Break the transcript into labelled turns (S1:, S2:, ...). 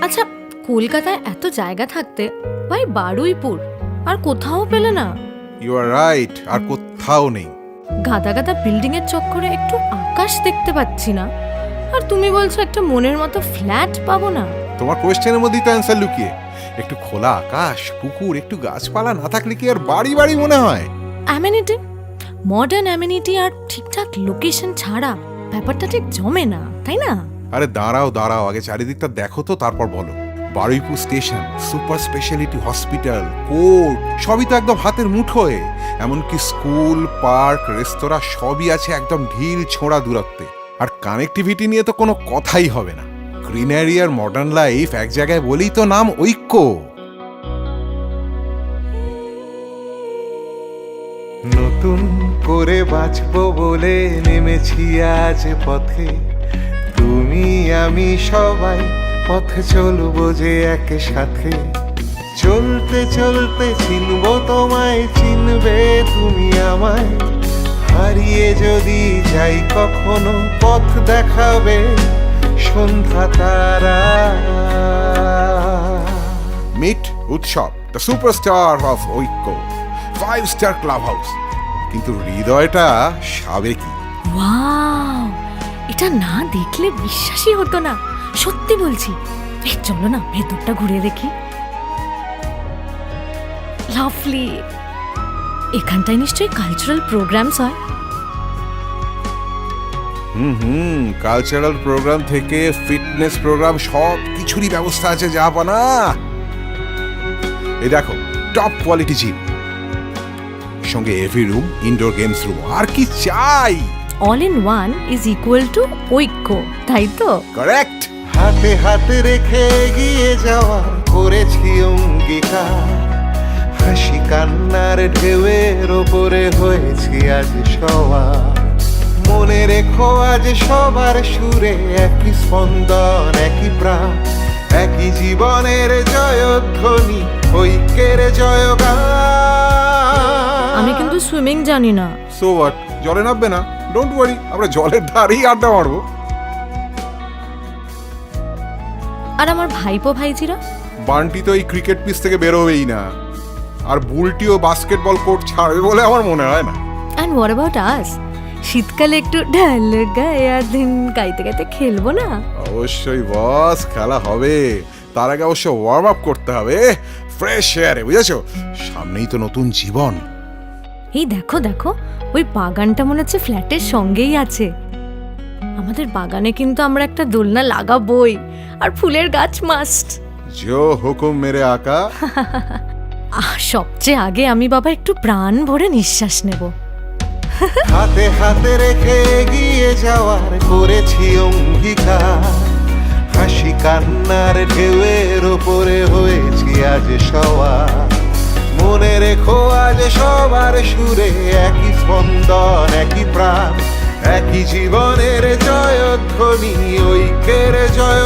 S1: আচ্ছা, কলকাতায় এত জায়গা থাকতে ভাই বারুইপুর আর কোথাও পেলে না?
S2: ইউ আর রাইট, আর কোথাও নেই।
S1: গাদা গাদা বিল্ডিং এর চক্করে একটু আকাশ দেখতে পাচ্ছি না, আর তুমি বলছো একটা মনের মতো ফ্ল্যাট পাবো না?
S2: তোমার কোয়েশ্চেনের মধ্যেই তো অ্যান্সার লুকিয়ে। একটু খোলা আকাশ, পুকুর, একটু গাছপালা না থাকলে কি আর বাড়ি বাড়ি মনে হয়?
S1: অ্যামেনিটি, মডার্ন অ্যামেনিটি আর ঠিকঠাক লোকেশন ছাড়া ব্যাপারটা ঠিক জমে না, তাই না?
S2: আরে দাঁড়াও দাঁড়াও, আগে চারিদিকটা দেখো তো, তারপর বলো। Baruipur station, super speciality hospital, court, সবই তো একদম হাতের মুঠোয়। এমনকি স্কুল, পার্ক, রেস্তোরাঁ সবই আছে একদম ঢিল ছোঁড়া দূরত্বে। আর কানেক্টিভিটি নিয়ে তো কোনো কথাই হবে না। গ্রিনারি আর মডার্ন লাইফ এক জায়গায় বলেই তো নাম ঐক্য।
S3: নতুন করে বাঁচবো বলে নেমেছি আজ পথে, তুমি আমি সবাই পথে চলবো যে একসাথে। চলতে চলতে চিনবো তোমায়, চিনবে তুমি আমায়। হারিয়ে যদি যাই কখনো পথ দেখাবে সন্ধ্যা তারা।
S2: মিট উৎসব, দ্য সুপারস্টার অফ ঐক্য, 5-স্টার ক্লাব হাউস। কিন্তু হৃদয়টা সাবেকি।
S1: ওয়াও, এটা না দেখলে বিশ্বাসই হতো না, সত্যি বলছি। এই চলো না ভেতরটা ঘুরে দেখি। লাভলি। এখানটায় নিশ্চয়ই কালচারাল প্রোগ্রামস হয়।
S2: কালচারাল প্রোগ্রাম থেকে ফিটনেস প্রোগ্রাম সব কিছুরই ব্যবস্থা আছে জাহাপনা। এই দেখো, টপ কোয়ালিটি জিম, সঙ্গে every room, indoor games room, আর কি চাই?
S1: All in one is equal to ঐক্য, তাই তো?
S2: কারেক্ট।
S3: হাতে হাতে রেখে এগিয়ে যাওয়ার করেছি অঙ্গীকার। হাসি কান্নার ঢেউয়ের ওপরে হয়েছি আজ সবার। মনে রেখো আজ সবার সুরে একই স্পন্দন, একই প্রাণ, একই জীবনের জয়ধ্বনি, ঐক্যের জয়গান।
S1: আমি কিন্তু সুইমিং জানি না।
S2: সো হোয়াট, জলে নামবে না? ডোন্ট ওয়ারি, আমরা জলের ধারেই আড্ডা মারবো।
S1: আর আমার ভাইপো ভাইজিরা?
S2: বান্টি তো এই ক্রিকেট পিচ থেকে বেরোবেই না, আর বুলটিও বাস্কেটবল কোর্ট ছাড়বে বলে আমার মনে হয় না।
S1: And what about us? শীতকালে একটু ঢাল গায়া দিন গাইতে গাইতে খেলবো না?
S2: অবশ্যই বস, খেলা হবে। তার আগে অবশ্য ওয়ার্ম আপ করতে হবে ফ্রেশ এয়ারে, বুঝেছো? সামনেই তো নতুন জীবন।
S1: এই দেখো দেখো, ওই বাগানটা মনে হচ্ছে ফ্ল্যাটের সঙ্গেই আছে। আমাদের বাগানে কিন্তু আমরা একটা দোলনা লাগাবোই, আর ফুলের গাছ মাস্ট।
S2: জো হুকুম মেরে আকা।
S1: সবচেয়ে আগে আমি বাবা একটু প্রাণ ভরে নিঃশ্বাস নেব।
S3: হাতে হাতে রেখে এগিয়ে যাওয়ার করেছি অঙ্গীকার। হাসি কান্নার ঢেউয়ের ওপরে হয়েছি আজ সবার। মনে রেখো আজ সবার সুরে একই স্পন্দন, একই প্রাণ, একই জীবনের জয়ধ্বনি, ঐক্যের জয়।